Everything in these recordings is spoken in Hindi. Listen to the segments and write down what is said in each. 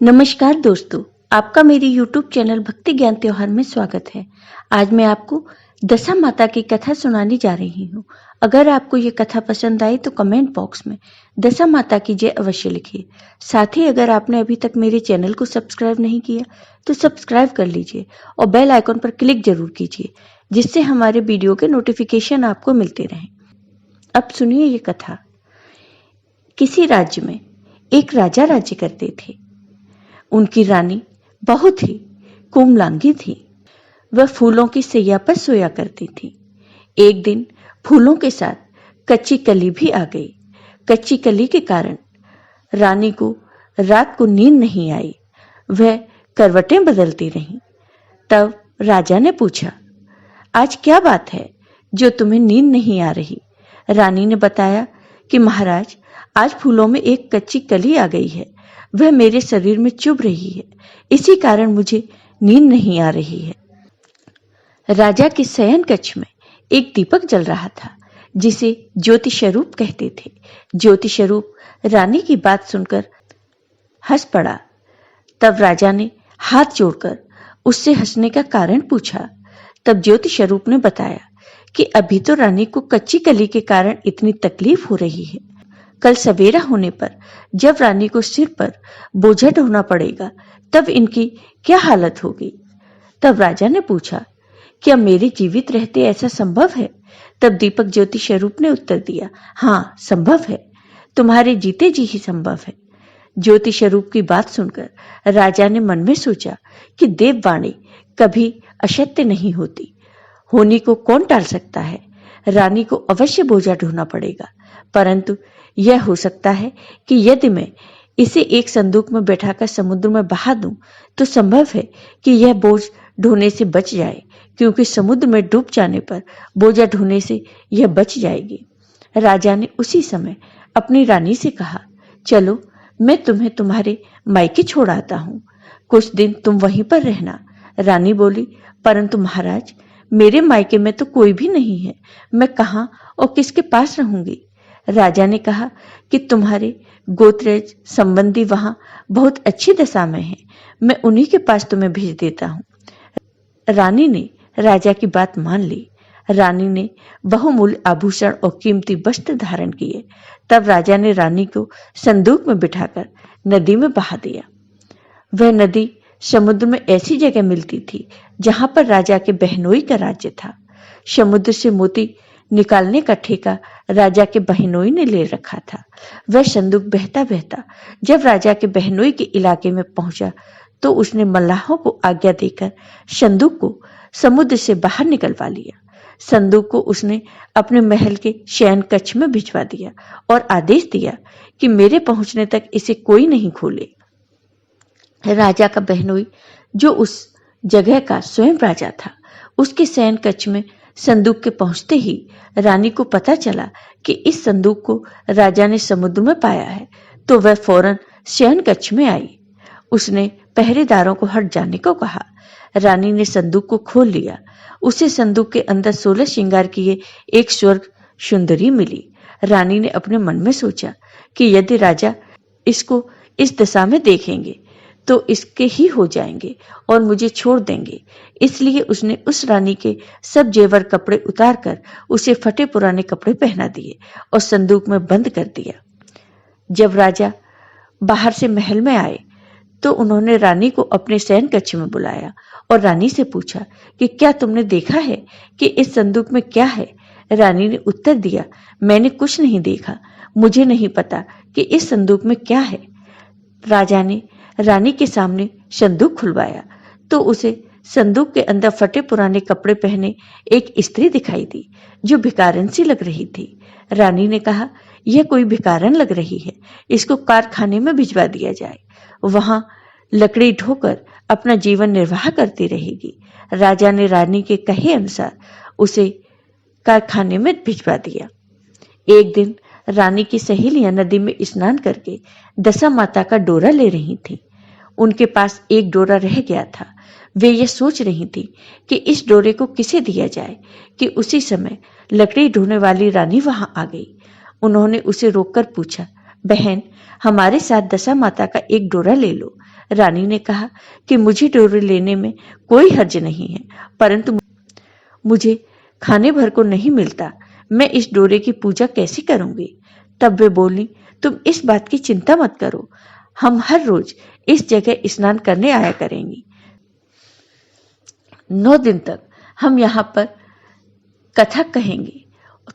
नमस्कार दोस्तों, आपका मेरे YouTube चैनल भक्ति ज्ञान त्योहार में स्वागत है। आज मैं आपको दशा माता की कथा सुनाने जा रही हूँ। अगर आपको ये कथा पसंद आई तो कमेंट बॉक्स में दशा माता की जय अवश्य लिखिए। साथ ही अगर आपने अभी तक मेरे चैनल को सब्सक्राइब नहीं किया तो सब्सक्राइब कर लीजिए और बेल आइकॉन पर क्लिक जरूर कीजिए, जिससे हमारे वीडियो के नोटिफिकेशन आपको मिलते रहें। अब सुनिए ये कथा। किसी राज्य में एक राजा राज्य करते थे। उनकी रानी बहुत ही कोमलांगी थी। वह फूलों की सैया पर सोया करती थी। एक दिन फूलों के साथ कच्ची कली भी आ गई। कच्ची कली के कारण रानी को रात को नींद नहीं आई। वह करवटें बदलती रही। तब राजा ने पूछा, आज क्या बात है जो तुम्हें नींद नहीं आ रही? रानी ने बताया कि महाराज, आज फूलों में एक कच्ची कली आ गई है। वह मेरे शरीर में चुभ रही है, इसी कारण मुझे नींद नहीं आ रही है। राजा के शयन कक्ष में एक दीपक जल रहा था, जिसे ज्योति स्वरूप कहते थे। ज्योति स्वरूप रानी की बात सुनकर हंस पड़ा। तब राजा ने हाथ जोड़कर उससे हंसने का कारण पूछा। तब ज्योति स्वरूप ने बताया कि अभी तो रानी को कच्ची कली के कारण इतनी तकलीफ हो रही है। कल सवेरा होने पर जब रानी को सिर पर बोझा ढोना पड़ेगा, तब इनकी क्या हालत होगी? तब राजा ने पूछा, क्या मेरे जीवित रहते ऐसा संभव है? तब दीपक ज्योति स्वरूप ने उत्तर दिया, हाँ संभव है, तुम्हारे जीते जी ही संभव है। ज्योति स्वरूप की बात सुनकर राजा ने मन में सोचा कि देववाणी कभी असत्य नहीं होती। होनी को कौन टाल सकता है? रानी को अवश्य बोझा ढोना पड़ेगा, परंतु यह हो सकता है कि यदि मैं इसे एक संदूक में बैठाकर समुद्र में बहा दूं, तो संभव है कि यह बोझ ढोने से बच जाए, क्योंकि समुद्र में डूब जाने पर बोझा ढोने से यह बच जाएगी। राजा ने उसी समय अपनी रानी से कहा, चलो मैं तुम्हें तुम्हारे मायके छोड़ आता हूं, कुछ दिन तुम वहीं पर रहना। रानी बोली, परंतु महाराज, मेरे मायके में तो कोई भी नहीं है, मैं कहां और किसके पास रहूंगी? राजा ने कहा कि तुम्हारे गोत्रज संबंधी वहां बहुत अच्छी दशा में हैं, मैं उन्हीं के पास तुम्हें भेज देता हूं। रानी ने राजा की बात मान ली। रानी ने बहुमूल्य आभूषण और कीमती वस्त्र धारण किए। तब राजा ने रानी को संदूक में बिठाकर नदी में बहा दिया। वह नदी समुद्र में ऐसी जगह मिलती थी जहां पर राजा के बहनोई का राज्य था। समुद्र से मोती निकालने का ठेका राजा के बहनोई ने ले रखा था। वह संदूक बहता बहता जब राजा के बहनोई के इलाके में पहुंचा, तो उसने मल्लाहों को आज्ञा देकर संदूक को समुद्र से बाहर निकलवा लिया। संदूक को उसने अपने महल के शयन कक्ष में भिजवा दिया और आदेश दिया कि मेरे पहुंचने तक इसे कोई नहीं खोले। राजा का बहनोई, जो उस जगह का स्वयं राजा था, उसके शयन कक्ष में संदूक के पहुंचते ही रानी को पता चला कि इस संदूक को राजा ने समुद्र में पाया है, तो वह फौरन शयन कक्ष में आई। उसने पहरेदारों को हट जाने को कहा। रानी ने संदूक को खोल लिया। उसे संदूक के अंदर 16 श्रृंगार किए एक स्वर्ग सुंदरी मिली। रानी ने अपने मन में सोचा कि यदि राजा इसको इस दशा में देखेंगे तो इसके ही हो जाएंगे और मुझे छोड़ देंगे। इसलिए उसने उस रानी के सब जेवर कपड़े उतारकर उसे फटे पुराने कपड़े पहना दिए और संदूक में बंद कर दिया। जब राजा बाहर से महल में आए, तो उन्होंने रानी को अपने शयन कक्ष में बुलाया और रानी से पूछा कि क्या तुमने देखा है कि इस संदूक में क्या है? रानी ने उत्तर दिया, मैंने कुछ नहीं देखा, मुझे नहीं पता कि इस संदूक में क्या है। राजा ने रानी के सामने संदूक खुलवाया, तो उसे संदूक के अंदर फटे पुराने कपड़े पहने एक स्त्री दिखाई दी, जो भिखारन सी लग रही थी। रानी ने कहा, यह कोई भिखारन लग रही है, इसको कारखाने में भिजवा दिया जाए, वहां लकड़ी ढोकर अपना जीवन निर्वाह करती रहेगी। राजा ने रानी के कहे अनुसार उसे कारखाने में भिजवा दिया। एक दिन रानी की सहेलियां नदी में स्नान करके दशा माता का डोरा ले रही थी। उनके पास एक डोरा रह गया था। वे ये सोच रही थी कि इस डोरे को किसे दिया जाए कि उसी समय लकड़ी ढोने वाली रानी वहां आ गई। उन्होंने उसे रोककर पूछा, बहन, हमारे साथ दशा माता का एक डोरा ले लो। रानी ने कहा कि मुझे डोरे लेने में कोई हर्ज नहीं है, परंतु मुझे खाने भर को नहीं मिलता। मैं इस डोरे की पूजा कैसे करूंगी? तब वे बोली, तुम इस बात की चिंता मत करो, हम हर रोज इस जगह स्नान करने आया करेंगी। 9 दिन तक हम यहाँ पर कथा कहेंगे,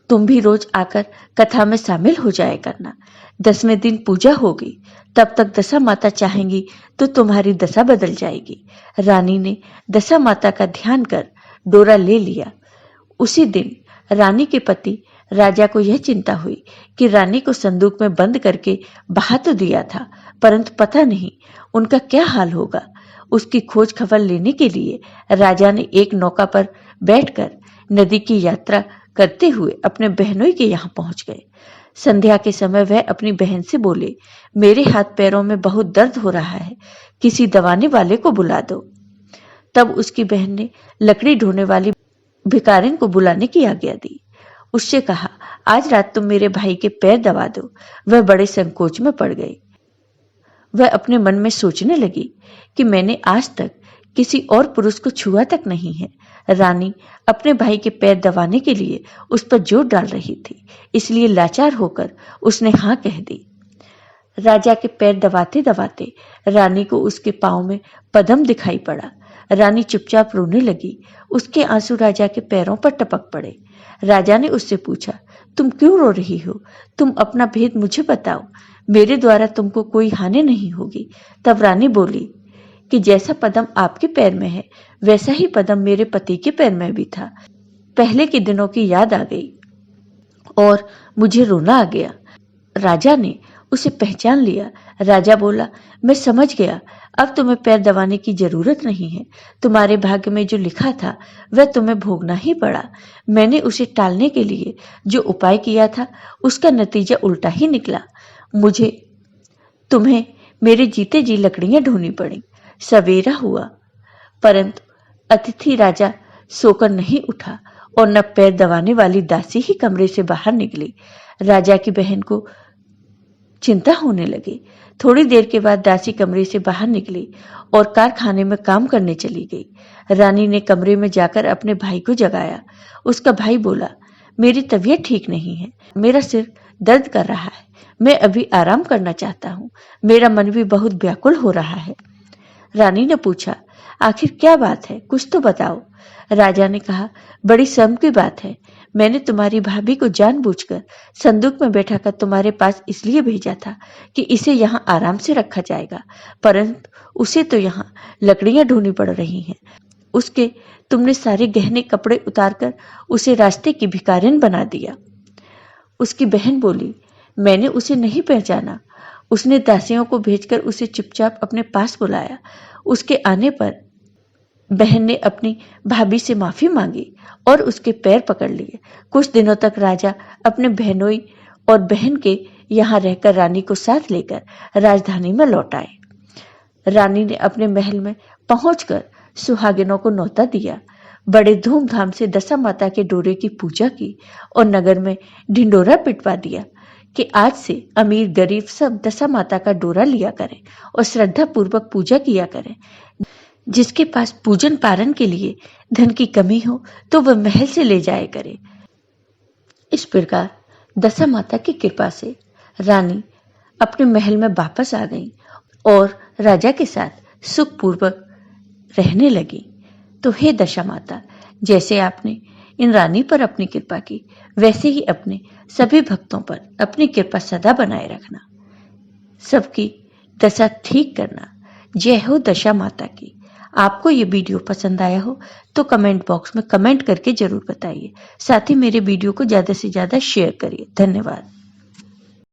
तुम भी रोज आकर कथा में शामिल हो जाया करना। 10वें दिन पूजा होगी, तब तक दशा माता चाहेंगी तो तुम्हारी दशा बदल जाएगी। रानी ने दशा माता का ध्यान कर डोरा ले लिया। उसी दिन रानी के पति राजा को यह चिंता हुई कि रानी को संदूक में बंद करके बहा तो दिया था, परंतु पता नहीं उनका क्या हाल होगा। उसकी खोज खबर लेने के लिए राजा ने एक नौका पर बैठकर नदी की यात्रा करते हुए अपने बहनोई के यहाँ पहुंच गए। संध्या के समय वह अपनी बहन से बोले, मेरे हाथ पैरों में बहुत दर्द हो रहा है, किसी दवाने वाले को बुला दो। तब उसकी बहन ने लकड़ी ढोने वाली भिखारिन को बुलाने की आज्ञा दी। उससे कहा, आज रात तुम मेरे भाई के पैर दबा दो। वह बड़े संकोच में पड़ गई। वह अपने मन में सोचने लगी कि मैंने आज तक किसी और पुरुष को छुआ तक नहीं है। रानी अपने भाई के पैर दबाने के लिए उस पर जोर डाल रही थी, इसलिए लाचार होकर उसने हाँ कह दी। राजा के पैर दबाते दबाते रानी को उसके पांव में पदम दिखाई पड़ा। रानी चुपचाप रोने लगी। उसके आंसू राजा के पैरों पर टपक पड़े। राजा ने उससे पूछा, तुम क्यों रो रही हो? तुम अपना भेद मुझे बताओ, मेरे द्वारा तुमको कोई हानि नहीं होगी। तब रानी बोली कि जैसा पदम आपके पैर में है, वैसा ही पदम मेरे पति के पैर में भी था। पहले के दिनों की याद आ गई और मुझे रोना आ गया। राजा ने उसे पहचान लिया। राजा बोला, मैं समझ गया, अब तुम्हें पैर दबाने की जरूरत नहीं है। तुम्हारे भाग्य में जो लिखा था वह तुम्हें भोगना ही पड़ा। मैंने उसे टालने के लिए जो उपाय किया था उसका नतीजा उल्टा ही निकला। मुझे तुम्हें मेरे जीते जी लकड़ियां ढोनी पड़ी। सवेरा हुआ, परंतु अतिथि राजा सोकर नहीं उठा और न पैर दबाने वाली दासी ही कमरे से बाहर निकली। राजा की बहन को चिंता होने लगी। थोड़ी देर के बाद दासी कमरे से बाहर निकली और कारखाने में काम करने चली गई। रानी ने कमरे में जाकर अपने भाई को जगाया। उसका भाई बोला, मेरी तबीयत ठीक नहीं है, मेरा सिर दर्द कर रहा है, मैं अभी आराम करना चाहता हूँ, मेरा मन भी बहुत व्याकुल हो रहा है। रानी ने पूछा, आखिर क्या बात है, कुछ तो बताओ। राजा ने कहा, बड़ी शर्म की बात है, मैंने तुम्हारी भाभी को जानबूझकर संदूक में बैठाकर तुम्हारे पास इसलिए भेजा था कि इसे यहाँ आराम से रखा जाएगा, परंतु उसे तो यहाँ लकड़ियां ढोनी पड़ रही हैं। उसके तुमने सारे गहने कपड़े उतारकर उसे रास्ते की भिखारिन बना दिया। उसकी बहन बोली, मैंने उसे नहीं पहचाना। उसने दासियों को भेजकर उसे चुपचाप अपने पास बुलाया। उसके आने पर बहन ने अपनी भाभी से माफी मांगी और उसके पैर पकड़ लिए। कुछ दिनों तक राजा अपने बहनोई और बहन के यहाँ रहकर रानी को साथ लेकर राजधानी में लौट आए। रानी ने अपने महल में पहुंचकर सुहागिनों को न्योता दिया। बड़े धूमधाम से दशा माता के डोरे की पूजा की और नगर में ढिंडोरा पिटवा दिया कि आज से अमीर गरीब सब दशा माता का डोरा लिया करें और श्रद्धा पूर्वक पूजा किया करें। जिसके पास पूजन पारण के लिए धन की कमी हो तो वह महल से ले जाया करे। इस प्रकार दशा माता की कृपा से रानी अपने महल में वापस आ गई और राजा के साथ सुखपूर्वक रहने लगी। तो हे दशा माता, जैसे आपने इन रानी पर अपनी कृपा की, वैसे ही अपने सभी भक्तों पर अपनी कृपा सदा बनाए रखना, सबकी दशा ठीक करना। जय हो दशा माता की। आपको ये वीडियो पसंद आया हो तो कमेंट बॉक्स में कमेंट करके जरूर बताइए। साथ ही मेरे वीडियो को ज्यादा से ज्यादा शेयर करिए। धन्यवाद।